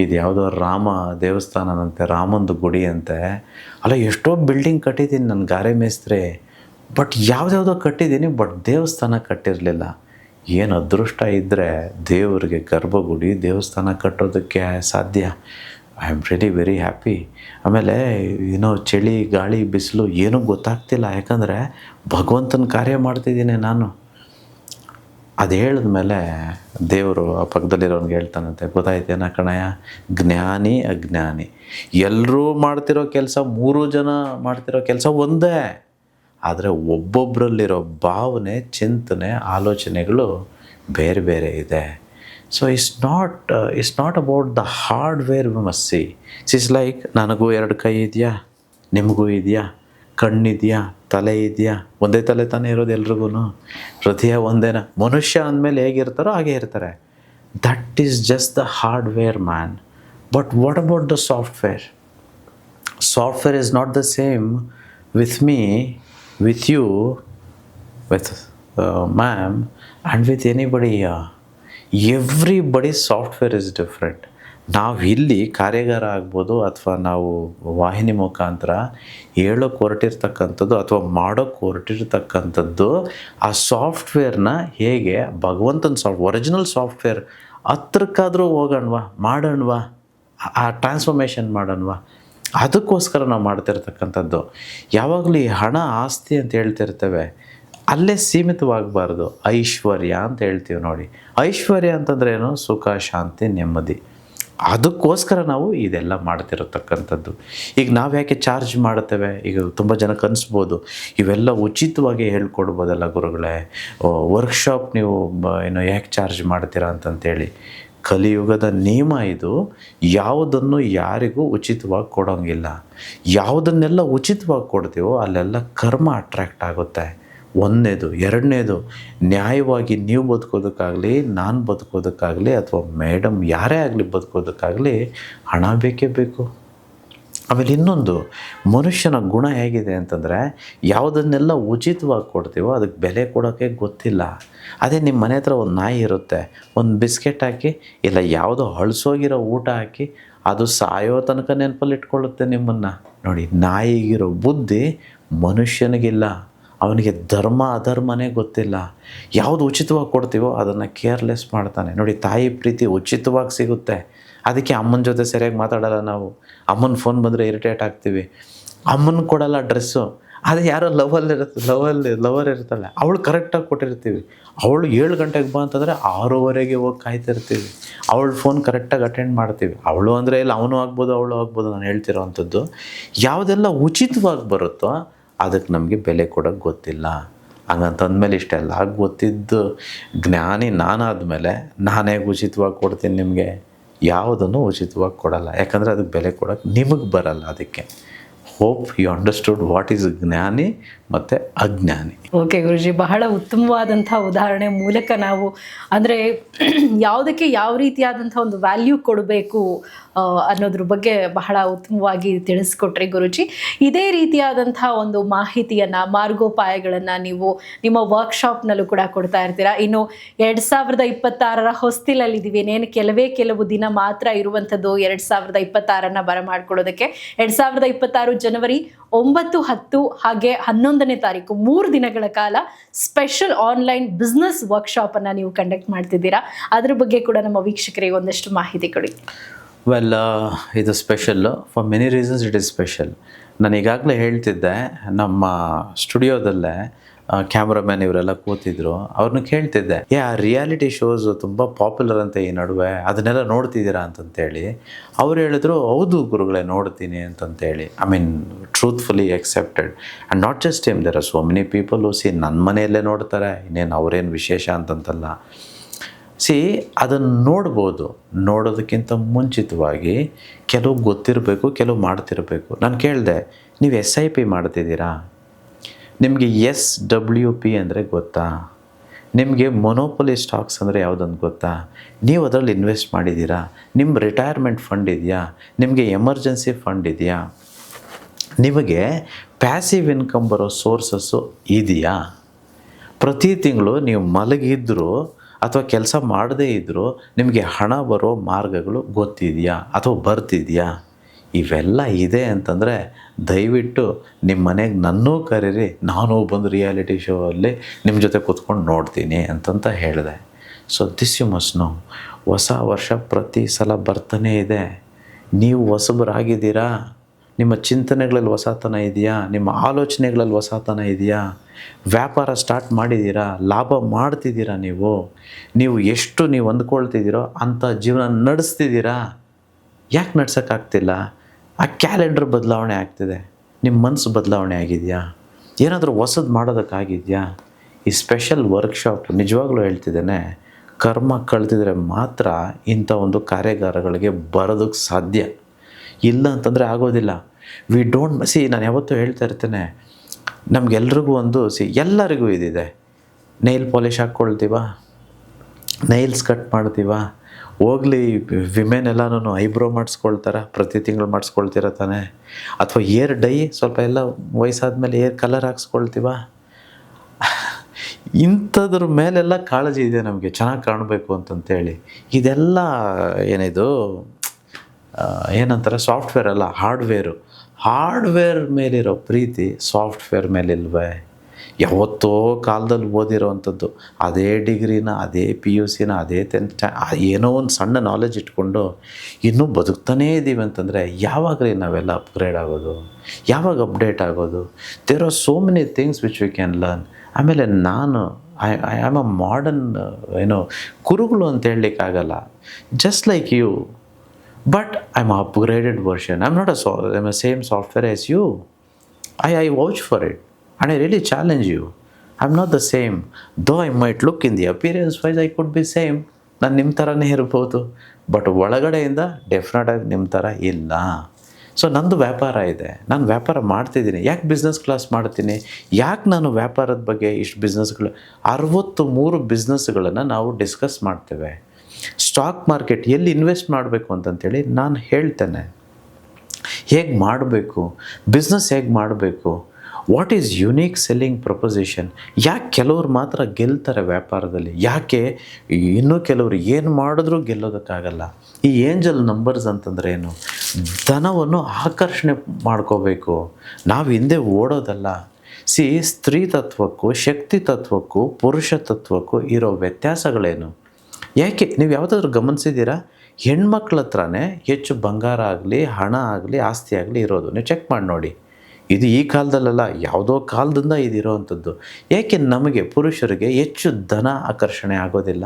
ಇದು ಯಾವುದೋ ರಾಮ ದೇವಸ್ಥಾನದಂತೆ, ರಾಮಂದು ಗುಡಿ ಅಂತೆ. ಅಲ್ಲ ಎಷ್ಟೋ ಬಿಲ್ಡಿಂಗ್ ಕಟ್ಟಿದ್ದೀನಿ ನಾನು ಗಾರೆ ಮೇಸ್ತ್ರಿ, ಬಟ್ ಯಾವುದ್ಯಾವುದೋ ಕಟ್ಟಿದ್ದೀನಿ, ಬಟ್ ದೇವಸ್ಥಾನ ಕಟ್ಟಿರಲಿಲ್ಲ. ಏನು ಅದೃಷ್ಟ ಇದ್ದರೆ ದೇವರಿಗೆ ಗರ್ಭಗುಡಿ ದೇವಸ್ಥಾನ ಕಟ್ಟೋದಕ್ಕೆ ಸಾಧ್ಯ. I am really very happy. ಆಮೇಲೆ ಚಳಿ ಗಾಳಿ ಬಿಸಿಲು ಏನೂ ಗೊತ್ತಾಗ್ತಿಲ್ಲ, ಯಾಕಂದರೆ ಭಗವಂತನ ಕಾರ್ಯ ಮಾಡ್ತಿದ್ದೀನಿ ನಾನು. ಅದು ಹೇಳಿದ್ಮೇಲೆ ದೇವರು ಆ ಪಕ್ಕದಲ್ಲಿರೋನ್ಗೆ ಹೇಳ್ತಾನಂತೆ, ಗೊತ್ತಾಯ್ತೇನ ಕಣಯ್ಯ, ಜ್ಞಾನಿ ಅಜ್ಞಾನಿ ಎಲ್ಲರೂ ಮಾಡ್ತಿರೋ ಕೆಲಸ, 3 ಜನ ಮಾಡ್ತಿರೋ ಕೆಲಸ ಒಂದೇ, ಆದರೆ ಒಬ್ಬೊಬ್ಬರಲ್ಲಿರೋ ಭಾವನೆ, ಚಿಂತನೆ, ಆಲೋಚನೆಗಳು ಬೇರೆ ಬೇರೆ ಇದೆ. So it's not about the hardware we must C. It's like ನನಗೂ 2 ಕೈ ಇದೆಯಾ, ನಿಮಗೂ ಇದೆಯಾ, ಕಣ್ಣಿದೆಯಾ, ತಲೆ ಇದೆಯಾ, ಒಂದೇ ತಲೆ ತಾನೇ ಇರೋದು ಎಲ್ರಿಗೂ, ಹೃದಯ ಒಂದೇನ. ಮನುಷ್ಯ ಅಂದಮೇಲೆ ಹೇಗಿರ್ತಾರೋ ಹಾಗೆ ಇರ್ತಾರೆ. That is just the hardware man. But what about the software? Software is not the same with me, with you, with ma'am and with anybody. Everybody software is different. ನಾವು ಇಲ್ಲಿ ಕಾರ್ಯಾಗಾರ ಆಗ್ಬೋದು, ಅಥವಾ ನಾವು ವಾಹಿನಿ ಮುಖಾಂತರ ಹೇಳೋಕ್ಕೆ ಹೊರಟಿರ್ತಕ್ಕಂಥದ್ದು ಅಥವಾ ಮಾಡೋಕ್ಕೆ ಹೊರಟಿರ್ತಕ್ಕಂಥದ್ದು, ಆ ಸಾಫ್ಟ್ವೇರ್ನ ಹೇಗೆ ಭಗವಂತನ ಒರಿಜಿನಲ್ ಸಾಫ್ಟ್ವೇರ್ ಹತ್ರಕ್ಕಾದರೂ ಹೋಗೋಣವಾ, ಮಾಡೋಣವಾ, ಆ ಟ್ರಾನ್ಸ್ಫಾರ್ಮೇಷನ್ ಮಾಡೋಣವಾ, ಅದಕ್ಕೋಸ್ಕರ ನಾವು ಮಾಡ್ತಿರ್ತಕ್ಕಂಥದ್ದು. ಯಾವಾಗಲೂ ಈ ಹಣ ಆಸ್ತಿ ಅಂತ ಹೇಳ್ತಿರ್ತೇವೆ, ಅಲ್ಲೇ ಸೀಮಿತವಾಗಬಾರ್ದು. ಐಶ್ವರ್ಯ ಅಂತ ಹೇಳ್ತೀವಿ ನೋಡಿ. ಐಶ್ವರ್ಯ ಅಂತಂದ್ರೆ ಏನು? ಸುಖ, ಶಾಂತಿ, ನೆಮ್ಮದಿ. ಅದಕ್ಕೋಸ್ಕರ ನಾವು ಇದೆಲ್ಲ ಮಾಡ್ತಿರತಕ್ಕಂಥದ್ದು. ಈಗ ನಾವು ಯಾಕೆ ಚಾರ್ಜ್ ಮಾಡುತ್ತೇವೆ? ಈಗ ತುಂಬ ಜನಕ್ಕೆ ಅನಿಸ್ಬೋದು, ಇವೆಲ್ಲ ಉಚಿತವಾಗಿ ಹೇಳ್ಕೊಡ್ಬೋದಲ್ಲ ಗುರುಗಳೇ, ವರ್ಕ್ಶಾಪ್ ನೀವು ಯಾಕೆ ಚಾರ್ಜ್ ಮಾಡ್ತೀರಾ ಅಂತಂತೇಳಿ. ಕಲಿಯುಗದ ನಿಯಮ ಇದು. ಯಾವುದನ್ನು ಯಾರಿಗೂ ಉಚಿತವಾಗಿ ಕೊಡೋಂಗಿಲ್ಲ. ಯಾವುದನ್ನೆಲ್ಲ ಉಚಿತವಾಗಿ ಕೊಡ್ತೀವೋ ಅಲ್ಲೆಲ್ಲ ಕರ್ಮ ಅಟ್ರ್ಯಾಕ್ಟ್ ಆಗುತ್ತೆ. ಒಂದನೇದು. ಎರಡನೇದು, ನ್ಯಾಯವಾಗಿ ನೀವು ಬದುಕೋದಕ್ಕಾಗಲಿ, ನಾನು ಬದುಕೋದಕ್ಕಾಗಲಿ, ಅಥವಾ ಮೇಡಮ್ ಯಾರೇ ಆಗಲಿ ಬದುಕೋದಕ್ಕಾಗಲಿ ಹಣ ಬೇಕೇ ಬೇಕು. ಆಮೇಲೆ ಇನ್ನೊಂದು, ಮನುಷ್ಯನ ಗುಣ ಹೇಗಿದೆ ಅಂತಂದರೆ, ಯಾವುದನ್ನೆಲ್ಲ ಉಚಿತವಾಗಿ ಕೊಡ್ತೀವೋ ಅದಕ್ಕೆ ಬೆಲೆ ಕೊಡೋಕ್ಕೆ ಗೊತ್ತಿಲ್ಲ. ಅದೇ ನಿಮ್ಮ ಮನೆ ಹತ್ರ ಒಂದು ನಾಯಿ ಇರುತ್ತೆ, ಒಂದು ಬಿಸ್ಕೆಟ್ ಹಾಕಿ, ಇಲ್ಲ ಯಾವುದೋ ಹಳಸೋಗಿರೋ ಊಟ ಹಾಕಿ, ಅದು ಸಾಯೋ ತನಕ ನೆನಪಲ್ಲಿ ಇಟ್ಕೊಳ್ಳುತ್ತೆ ನಿಮ್ಮನ್ನು. ನೋಡಿ, ನಾಯಿಗಿರೋ ಬುದ್ಧಿ ಮನುಷ್ಯನಿಗಿಲ್ಲ. ಅವನಿಗೆ ಧರ್ಮ ಅಧರ್ಮನೇ ಗೊತ್ತಿಲ್ಲ. ಯಾವುದು ಉಚಿತವಾಗಿ ಕೊಡ್ತೀವೋ ಅದನ್ನು ಕೇರ್ಲೆಸ್ ಮಾಡ್ತಾನೆ. ನೋಡಿ, ತಾಯಿ ಪ್ರೀತಿ ಉಚಿತವಾಗಿ ಸಿಗುತ್ತೆ, ಅದಕ್ಕೆ ಅಮ್ಮನ ಜೊತೆ ಸರಿಯಾಗಿ ಮಾತಾಡಲ್ಲ ನಾವು. ಅಮ್ಮನ ಫೋನ್ ಬಂದರೆ ಇರಿಟೇಟ್ ಆಗ್ತೀವಿ. ಅಮ್ಮನ ಕೊಡಲ್ಲ ಡ್ರೆಸ್ಸು, ಅದು ಯಾರೋ ಲವರ್ ಇರ್ತಾಳೆ, ಅವಳು ಕರೆಕ್ಟಾಗಿ ಕೊಟ್ಟಿರ್ತೀವಿ. ಅವಳು 7 ಗಂಟೆಗೆ ಬಾ ಅಂತಂದರೆ 6:15 ಹೋಗಿ ಕಾಯ್ತಿರ್ತೀವಿ. ಅವಳು ಫೋನ್ ಕರೆಕ್ಟಾಗಿ ಅಟೆಂಡ್ ಮಾಡ್ತೀವಿ. ಅವಳು ಅಂದರೆ ಇಲ್ಲ, ಅವನು ಆಗ್ಬೋದು, ಅವಳು ಆಗ್ಬೋದು, ನಾನು ಹೇಳ್ತಿರೋ ಅಂಥದ್ದು. ಯಾವುದೆಲ್ಲ ಉಚಿತವಾಗಿ ಬರುತ್ತೋ ಅದಕ್ಕೆ ನಮಗೆ ಬೆಲೆ ಕೊಡೋಕ್ಕೆ ಗೊತ್ತಿಲ್ಲ. ಹಂಗಂತಂದಮೇಲೆ ಇಷ್ಟೆಲ್ಲ ಗೊತ್ತಿದ್ದು ಜ್ಞಾನಿ ನಾನಾದಮೇಲೆ ನಾನೇ ಉಚಿತವಾಗಿ ಕೊಡ್ತೀನಿ ನಿಮಗೆ? ಯಾವುದನ್ನು ಉಚಿತವಾಗಿ ಕೊಡಲ್ಲ, ಯಾಕಂದರೆ ಅದಕ್ಕೆ ಬೆಲೆ ಕೊಡೋಕ್ಕೆ ನಿಮಗೆ ಬರಲ್ಲ. ಅದಕ್ಕೆ hope you understood what is ಜ್ಞಾನಿ ಮತ್ತು ಅಜ್ಞಾನಿ. ಓಕೆ ಗುರುಜಿ, ಬಹಳ ಉತ್ತಮವಾದಂಥ ಉದಾಹರಣೆ ಮೂಲಕ ನಾವು ಅಂದರೆ ಯಾವುದಕ್ಕೆ ಯಾವ ರೀತಿಯಾದಂಥ ಒಂದು ವ್ಯಾಲ್ಯೂ ಕೊಡಬೇಕು ಅನ್ನೋದ್ರ ಬಗ್ಗೆ ಬಹಳ ಉತ್ತಮವಾಗಿ ತಿಳಿಸ್ಕೊಟ್ರಿ ಗುರುಜಿ. ಇದೇ ರೀತಿಯಾದಂಥ ಒಂದು ಮಾಹಿತಿಯನ್ನು, ಮಾರ್ಗೋಪಾಯಗಳನ್ನು ನೀವು ನಿಮ್ಮ ವರ್ಕ್ಶಾಪ್ನಲ್ಲೂ ಕೂಡ ಕೊಡ್ತಾ ಇರ್ತೀರಾ. ಇನ್ನು 2026 ಹೊಸ್ತಿಲಲ್ಲಿದ್ದೀವಿ, ಇನ್ನೇನು ಕೆಲವು ದಿನ ಮಾತ್ರ ಇರುವಂಥದ್ದು 2026 ಬರಮಾಡ್ಕೊಳ್ಳೋದಕ್ಕೆ. 2026 ಜನವರಿ 9, 10 ಹಾಗೆ 11ನೇ ತಾರೀಕು 3 ದಿನಗಳ ಕಾಲ ಸ್ಪೆಷಲ್ ಆನ್ಲೈನ್ ಬಿಸ್ನೆಸ್ ವರ್ಕ್ಶಾಪನ್ನು ನೀವು ಕಂಡಕ್ಟ್ ಮಾಡ್ತಿದ್ದೀರಾ. ಅದ್ರ ಬಗ್ಗೆ ಕೂಡ ನಮ್ಮ ವೀಕ್ಷಕರಿಗೆ ಒಂದಷ್ಟು ಮಾಹಿತಿ ಕೊಡಿ. ವೆಲ್, ಇದು special for many reasons. It is special. ನಾನು ಈಗಾಗಲೇ ಹೇಳ್ತಿದ್ದೆ, ನಮ್ಮ ಸ್ಟುಡಿಯೋದಲ್ಲೇ ಕ್ಯಾಮ್ರಾಮ್ಯಾನ್ ಇವರೆಲ್ಲ ಕೂತಿದ್ರು, ಅವ್ರನ್ನ ಕೇಳ್ತಿದ್ದೆ, ಆ ರಿಯಾಲಿಟಿ ಶೋಸ್ ತುಂಬ ಪಾಪ್ಯುಲರ್ ಅಂತ ಈ ನಡುವೆ, ಅದನ್ನೆಲ್ಲ ನೋಡ್ತಿದ್ದೀರಾ ಅಂತಂತೇಳಿ. ಅವ್ರು ಹೇಳಿದ್ರು, ಹೌದು ಗುರುಗಳೇ ನೋಡ್ತೀನಿ ಅಂತಂತೇಳಿ. I mean truthfully accepted. And not just him, there are so many people who see ನನ್ನ ಮನೆಯಲ್ಲೇ ನೋಡ್ತಾರೆ, ಇನ್ನೇನು ಅವರೇನು ವಿಶೇಷ ಅಂತಂತಲ್ಲ. ಅದನ್ನು ನೋಡ್ಬೋದು. ನೋಡೋದಕ್ಕಿಂತ ಮುಂಚಿತವಾಗಿ ಕೆಲವು ಗೊತ್ತಿರಬೇಕು, ಕೆಲವು ಮಾಡ್ತಿರಬೇಕು. ನಾನು ಕೇಳಿದೆ, ನೀವು SIP ಮಾಡ್ತಿದ್ದೀರಾ? ನಿಮಗೆ SWP ಅಂದರೆ ಗೊತ್ತಾ? ನಿಮಗೆ ಮೊನೋಪೊಲಿ ಸ್ಟಾಕ್ಸ್ ಅಂದರೆ ಯಾವುದಂತ ಗೊತ್ತಾ? ನೀವು ಅದರಲ್ಲಿ ಇನ್ವೆಸ್ಟ್ ಮಾಡಿದ್ದೀರಾ? ನಿಮ್ಮ ರಿಟೈರ್ಮೆಂಟ್ ಫಂಡ್ ಇದೆಯಾ? ನಿಮಗೆ ಎಮರ್ಜೆನ್ಸಿ ಫಂಡ್ ಇದೆಯಾ? ನಿಮಗೆ ಪ್ಯಾಸಿವ್ ಇನ್ಕಮ್ ಬರೋ ಸೋರ್ಸಸ್ಸು ಇದೆಯಾ? ಪ್ರತಿ ತಿಂಗಳು ನೀವು ಮಲಗಿದ್ದರೂ ಅಥವಾ ಕೆಲಸ ಮಾಡದೇ ಇದ್ದರೂ ನಿಮಗೆ ಹಣ ಬರೋ ಮಾರ್ಗಗಳು ಗೊತ್ತಿದೆಯಾ ಅಥವಾ ಬರ್ತಿದೆಯಾ? ಇವೆಲ್ಲ ಇದೆ ಅಂತಂದರೆ ದಯವಿಟ್ಟು ನಿಮ್ಮ ಮನೆಗೆ ನನ್ನೂ ಕರೀರಿ, ನಾನು ಬಂದು ರಿಯಾಲಿಟಿ ಶೋ ಅಲ್ಲಿ ನಿಮ್ಮ ಜೊತೆ ಕೂತ್ಕೊಂಡು ನೋಡ್ತೀನಿ ಅಂತಂತ ಹೇಳಿದೆ. So this you must know. ಹೊಸ ವರ್ಷ ಪ್ರತಿ ಸಲ ಬರ್ತಾನೇ ಇದೆ. ನೀವು ಹೊಸಬರಾಗಿದ್ದೀರಾ? ನಿಮ್ಮ ಚಿಂತನೆಗಳಲ್ಲಿ ಹೊಸತನ ಇದೆಯಾ? ನಿಮ್ಮ ಆಲೋಚನೆಗಳಲ್ಲಿ ಹೊಸತನ ಇದೆಯಾ? ವ್ಯಾಪಾರ ಸ್ಟಾರ್ಟ್ ಮಾಡಿದ್ದೀರಾ? ಲಾಭ ಮಾಡ್ತಿದ್ದೀರಾ? ನೀವು ಎಷ್ಟು ನೀವು ಅಂದ್ಕೊಳ್ತಿದ್ದೀರೋ ಅಂಥ ಜೀವನ ನಡೆಸ್ತಿದ್ದೀರಾ? ಯಾಕೆ ನಡ್ಸೋಕ್ಕಾಗ್ತಿಲ್ಲ? ಆ ಕ್ಯಾಲೆಂಡರ್ ಬದಲಾವಣೆ ಆಗ್ತಿದೆ, ನಿಮ್ಮ ಮನಸ್ಸು ಬದಲಾವಣೆ ಆಗಿದೆಯಾ? ಏನಾದರೂ ಹೊಸದು ಮಾಡೋದಕ್ಕಾಗಿದೆಯಾ? ಈ ಸ್ಪೆಷಲ್ ವರ್ಕ್ಶಾಪ್ ನಿಜವಾಗ್ಲೂ ಹೇಳ್ತಿದ್ದೇನೆ, ಕರ್ಮ ಕಳೆದಿದ್ರೆ ಮಾತ್ರ ಇಂಥ ಒಂದು ಕಾರ್ಯಾಗಾರಗಳಿಗೆ ಬರೋದಕ್ಕೆ ಸಾಧ್ಯ. ಇಲ್ಲ ಅಂತಂದರೆ ಆಗೋದಿಲ್ಲ. ವಿ ಡೋಂಟ್ ನಾನು ಯಾವತ್ತೂ ಹೇಳ್ತಾ ಇರ್ತೇನೆ, ನಮಗೆಲ್ರಿಗೂ ಎಲ್ಲರಿಗೂ ಇದಿದೆ. ನೈಲ್ ಪಾಲಿಷ್ ಹಾಕ್ಕೊಳ್ತೀವ, ನೈಲ್ಸ್ ಕಟ್ ಮಾಡ್ತೀವ, ಹೋಗ್ಲಿ ವಿಮೆನ್ ಎಲ್ಲನೂ ಐಬ್ರೋ ಮಾಡಿಸ್ಕೊಳ್ತಾರೆ, ಪ್ರತಿ ತಿಂಗಳು ಮಾಡಿಸ್ಕೊಳ್ತೀರ ತಾನೆ. ಅಥವಾ ಏರ್ ಡೈ ಸ್ವಲ್ಪ ಎಲ್ಲ ವಯಸ್ಸಾದ್ಮೇಲೆ ಏರ್ ಕಲರ್ ಹಾಕ್ಸ್ಕೊಳ್ತೀವ. ಇಂಥದ್ರ ಮೇಲೆಲ್ಲ ಕಾಳಜಿ ಇದೆ ನಮಗೆ, ಚೆನ್ನಾಗಿ ಕಾಣಬೇಕು ಅಂತಂತೇಳಿ. ಇದೆಲ್ಲ ಏನಿದು ಏನಂತಾರೆ, ಸಾಫ್ಟ್ವೇರ್ ಅಲ್ಲ, ಹಾರ್ಡ್ವೇರ್ ಮೇಲಿರೋ ಪ್ರೀತಿ ಸಾಫ್ಟ್ವೇರ್ ಮೇಲಿಲ್ವೇ? ಯಾವತ್ತೋ ಕಾಲದಲ್ಲಿ ಓದಿರೋವಂಥದ್ದು ಅದೇ ಡಿಗ್ರಿನ, ಅದೇ PUCನ, ಅದೇ 10th ಏನೋ ಒಂದು ಸಣ್ಣ ನಾಲೆಜ್ ಇಟ್ಕೊಂಡು ಇನ್ನೂ ಬದುಕ್ತಾನೇ ಇದ್ದೀವಿ ಅಂತಂದರೆ ಯಾವಾಗಲೇ ನಾವೆಲ್ಲ ಅಪ್ಗ್ರೇಡ್ ಆಗೋದು? ಯಾವಾಗ ಅಪ್ಡೇಟ್ ಆಗೋದು? There are so many things which we can learn. ಆಮೇಲೆ ನಾನು ಐ ಆಮ್ ಅ ಮಾಡರ್ನ್ ಕುರುಗಳು ಅಂತ ಹೇಳಲಿಕ್ಕಾಗಲ್ಲ. Just like you, but I am upgraded version. I am a same software as you. I vouch for it and I really challenge you. I'm not the same. Though I might look in the appearance wise I could be same. ನಾನು ನಿಮ್ಮ ಥರನೇ ಇರ್ಬೋದು, but ಒಳಗಡೆಯಿಂದ ಡೆಫಿನೆಟಾಗಿ ನಿಮ್ಮ ಥರ ಇಲ್ಲ. So ನಂದು ವ್ಯಾಪಾರ ಇದೆ, ನಾನು ವ್ಯಾಪಾರ ಮಾಡ್ತಿದ್ದೀನಿ. ಯಾಕೆ ಬಿಸ್ನೆಸ್ ಕ್ಲಾಸ್ ಮಾಡ್ತೀನಿ? ಯಾಕೆ ನಾನು ವ್ಯಾಪಾರದ ಬಗ್ಗೆ ಇಷ್ಟು ಬಿಸ್ನೆಸ್ಗಳು 63 ಬಿಸ್ನೆಸ್ಗಳನ್ನು ನಾವು ಡಿಸ್ಕಸ್ ಮಾಡ್ತೇವೆ. ಸ್ಟಾಕ್ ಮಾರ್ಕೆಟ್ ಎಲ್ಲಿ ಇನ್ವೆಸ್ಟ್ ಮಾಡಬೇಕು ಅಂತಂತೇಳಿ ನಾನು ಹೇಳ್ತೇನೆ. ಹೇಗೆ ಮಾಡಬೇಕು, ಬಿಸ್ನೆಸ್ ಹೇಗೆ ಮಾಡಬೇಕು, what is unique selling proposition. ಯಾಕೆ ಕೆಲವ್ರು ಮಾತ್ರ ಗೆಲ್ತಾರೆ ವ್ಯಾಪಾರದಲ್ಲಿ, ಯಾಕೆ ಇನ್ನೂ ಕೆಲವರು ಏನು ಮಾಡಿದ್ರೂ ಗೆಲ್ಲೋದಕ್ಕಾಗಲ್ಲ? ಈ ಏಂಜಲ್ ನಂಬರ್ಸ್ ಅಂತಂದರೆ ಏನು? ಧನವನ್ನು ಆಕರ್ಷಣೆ ಮಾಡ್ಕೋಬೇಕು, ನಾವು ಹಿಂದೆ ಓಡೋದಲ್ಲ. ಸ್ತ್ರೀ ತತ್ವಕ್ಕೂ ಶಕ್ತಿ ತತ್ವಕ್ಕೂ ಪುರುಷ ತತ್ವಕ್ಕೂ ಇರೋ ವ್ಯತ್ಯಾಸಗಳೇನು? ಯಾಕೆ ನೀವು ಯಾವುದಾದ್ರೂ ಗಮನಿಸಿದ್ದೀರಾ? ಹೆಣ್ಮಕ್ಳ ಹತ್ರನೇ ಹೆಚ್ಚು ಬಂಗಾರ ಆಗಲಿ, ಹಣ ಆಗಲಿ, ಆಸ್ತಿ ಆಗಲಿ ಇರೋದು. ನೀವು ಚೆಕ್ ಮಾಡಿ ನೋಡಿ. ಇದು ಈ ಕಾಲದಲ್ಲ, ಯಾವುದೋ ಕಾಲದಿಂದ ಇದಿರೋವಂಥದ್ದು. ಏಕೆ ನಮಗೆ ಪುರುಷರಿಗೆ ಹೆಚ್ಚು ಧನ ಆಕರ್ಷಣೆ ಆಗೋದಿಲ್ಲ?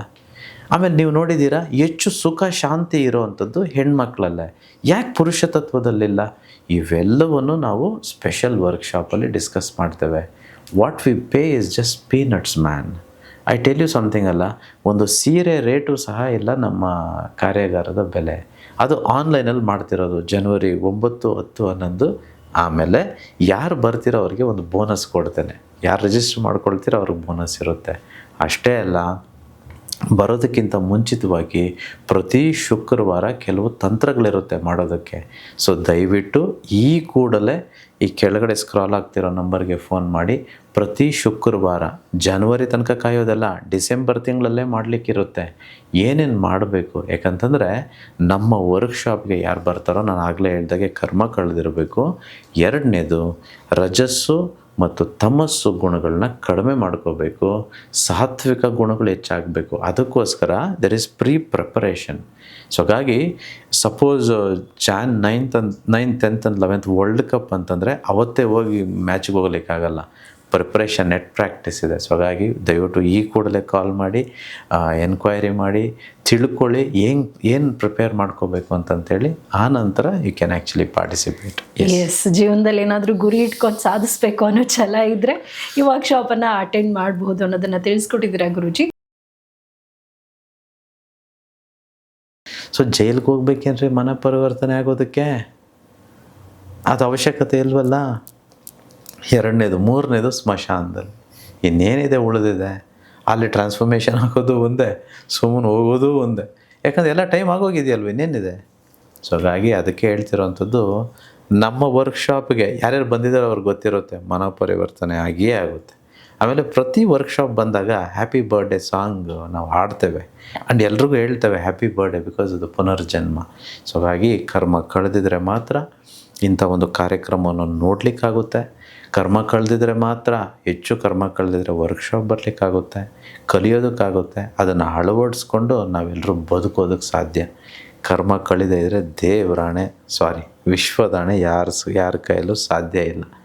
ಆಮೇಲೆ ನೀವು ನೋಡಿದ್ದೀರಾ, ಹೆಚ್ಚು ಸುಖ ಶಾಂತಿ ಇರೋವಂಥದ್ದು ಹೆಣ್ಮಕ್ಳಲ್ಲೇ. ಯಾಕೆ ಪುರುಷ ತತ್ವದಲ್ಲಿಲ್ಲ? ಇವೆಲ್ಲವನ್ನು ನಾವು ಸ್ಪೆಷಲ್ ವರ್ಕ್ಶಾಪಲ್ಲಿ ಡಿಸ್ಕಸ್ ಮಾಡ್ತೇವೆ. What we pay is just peanuts man. I tell you something ಅಲ್ಲ, ಒಂದು ಸೀರೆ ರೇಟು ಸಹ ಇಲ್ಲ ನಮ್ಮ ಕಾರ್ಯಾಗಾರದ ಬೆಲೆ. ಅದು ಆನ್ಲೈನಲ್ಲಿ ಮಾಡ್ತಿರೋದು ಜನವರಿ 9, 10, 11. ಆಮೇಲೆ ಯಾರು ಬರ್ತಿರೋ ಅವ್ರಿಗೆ ಒಂದು ಬೋನಸ್ ಕೊಡ್ತೇನೆ. ಯಾರು ರಿಜಿಸ್ಟರ್ ಮಾಡ್ಕೊಳ್ತೀರೋ ಅವ್ರಿಗೆ ಬೋನಸ್ ಇರುತ್ತೆ. ಅಷ್ಟೇ ಅಲ್ಲ, ಬರೋದಕ್ಕಿಂತ ಮುಂಚಿತವಾಗಿ ಪ್ರತಿ ಶುಕ್ರವಾರ ಕೆಲವು ತಂತ್ರಗಳಿರುತ್ತೆ ಮಾಡೋದಕ್ಕೆ. ಸೊ ದಯವಿಟ್ಟು ಈ ಕೂಡಲೇ ಈ ಕೆಳಗಡೆ ಸ್ಕ್ರಾಲ್ ಆಗ್ತಿರೋ ನಂಬರ್ಗೆ ಫೋನ್ ಮಾಡಿ. ಪ್ರತಿ ಶುಕ್ರವಾರ, ಜನವರಿ ತನಕ ಕಾಯೋದಲ್ಲ, ಡಿಸೆಂಬರ್ ತಿಂಗಳಲ್ಲೇ ಮಾಡಲಿಕ್ಕಿರುತ್ತೆ. ಏನೇನು ಮಾಡಬೇಕು? ಯಾಕಂತಂದರೆ ನಮ್ಮ ವರ್ಕ್ಶಾಪ್ಗೆ ಯಾರು ಬರ್ತಾರೋ, ನಾನು ಆಗಲೇ ಹೇಳ್ದಾಗೆ ಕರ್ಮ ಕಳೆದಿರಬೇಕು. ಎರಡನೇದು, ರಜಸ್ಸು ಮತ್ತು ತಮಸ್ಸು ಗುಣಗಳನ್ನ ಕಡಿಮೆ ಮಾಡ್ಕೋಬೇಕು, ಸಾತ್ವಿಕ ಗುಣಗಳು ಹೆಚ್ಚಾಗಬೇಕು. ಅದಕ್ಕೋಸ್ಕರ ದೆರ್ ಈಸ್ ಪ್ರಿಪರೇಷನ್. ಸೊ ಹಾಗಾಗಿ suppose Jan 9th, 10th and 11th world cup ಅಂತಂದರೆ ಅವತ್ತೇ ಹೋಗಿ ಮ್ಯಾಚಿಗೆ ಹೋಗ್ಲಿಕ್ಕಾಗಲ್ಲ. ಪ್ರಿಪ್ರೇಷನ್, ನೆಟ್ ಪ್ರಾಕ್ಟೀಸ್ ಇದೆ. ಸೊ ಹಾಗಾಗಿ ದಯವಿಟ್ಟು ಈ ಕೂಡಲೇ ಕಾಲ್ ಮಾಡಿ, ಎನ್ಕ್ವೈರಿ ಮಾಡಿ, ತಿಳ್ಕೊಳ್ಳಿ ಏನು ಪ್ರಿಪೇರ್ ಮಾಡ್ಕೋಬೇಕು ಅಂತಂತೇಳಿ. ಆ ನಂತರ you can actually participate. Yes, ಜೀವನದಲ್ಲಿ ಏನಾದರೂ ಗುರಿ ಇಟ್ಕೊಂಡು ಸಾಧಿಸಬೇಕು ಅನ್ನೋ ಛಲ ಇದ್ದರೆ ಈ ವರ್ಕ್ಶಾಪನ್ನು ಅಟೆಂಡ್ ಮಾಡಬಹುದು ಅನ್ನೋದನ್ನು ತಿಳಿಸ್ಕೊಟ್ಟಿದ್ದೀರಾ ಗುರುಜಿ. ಸೊ ಜೈಲಿಗೆ ಹೋಗ್ಬೇಕೇನ್ರಿ ಮನ ಪರಿವರ್ತನೆ ಆಗೋದಕ್ಕೆ? ಅದು ಅವಶ್ಯಕತೆ ಇಲ್ವಲ್ಲ. ಎರಡನೇದು, ಮೂರನೇದು ಸ್ಮಶಾನದಲ್ಲಿ. ಇನ್ನೇನಿದೆ ಉಳಿದಿದೆ? ಅಲ್ಲಿ ಟ್ರಾನ್ಸ್ಫಾರ್ಮೇಷನ್ ಆಗೋದು ಒಂದೇ, ಸುಮ್ಮನೆ ಹೋಗೋದು ಒಂದೇ. ಯಾಕಂದರೆ ಎಲ್ಲ ಟೈಮ್ ಆಗೋಗಿದೆಯಲ್ವ, ಇನ್ನೇನಿದೆ? ಸೊ ಹಾಗಾಗಿ ಅದಕ್ಕೆ ಹೇಳ್ತಿರೋವಂಥದ್ದು, ನಮ್ಮ ವರ್ಕ್ಶಾಪ್ಗೆ ಯಾರ್ಯಾರು ಬಂದಿದ್ದಾರೋ ಅವ್ರಿಗೆ ಗೊತ್ತಿರುತ್ತೆ, ಮನ ಪರಿವರ್ತನೆ ಆಗಿಯೇ ಆಗುತ್ತೆ. ಆಮೇಲೆ ಪ್ರತಿ ವರ್ಕ್ಶಾಪ್ ಬಂದಾಗ ಹ್ಯಾಪಿ ಬರ್ಡೇ ಸಾಂಗ್ ನಾವು ಹಾಡ್ತೇವೆ ಆ್ಯಂಡ್ ಎಲ್ರಿಗೂ ಹೇಳ್ತೇವೆ ಹ್ಯಾಪಿ ಬರ್ಡೇ, ಬಿಕಾಸ್ ಅದು ಪುನರ್ಜನ್ಮ. ಸೊ ಹಾಗಾಗಿ ಕರ್ಮ ಕಳೆದಿದ್ರೆ ಮಾತ್ರ ಇಂಥ ಒಂದು ಕಾರ್ಯಕ್ರಮವನ್ನು ನೋಡಲಿಕ್ಕಾಗುತ್ತೆ. ಕರ್ಮ ಕಳೆದಿದ್ರೆ ಮಾತ್ರ, ಹೆಚ್ಚು ಕರ್ಮ ಕಳೆದಿದ್ರೆ ವರ್ಕ್ಶಾಪ್ ಬರಲಿಕ್ಕಾಗುತ್ತೆ, ಕಲಿಯೋದಕ್ಕಾಗುತ್ತೆ. ಅದನ್ನು ಅಳವಡಿಸ್ಕೊಂಡು ನಾವೆಲ್ಲರೂ ಬದುಕೋದಕ್ಕೆ ಸಾಧ್ಯ. ಕರ್ಮ ಕಳೆದೇ ಇದ್ದರೆ ದೇವರಾಣೆ ವಿಶ್ವದಾಣೆ ಯಾರ ಕೈಯಲ್ಲೂ ಸಾಧ್ಯ ಇಲ್ಲ.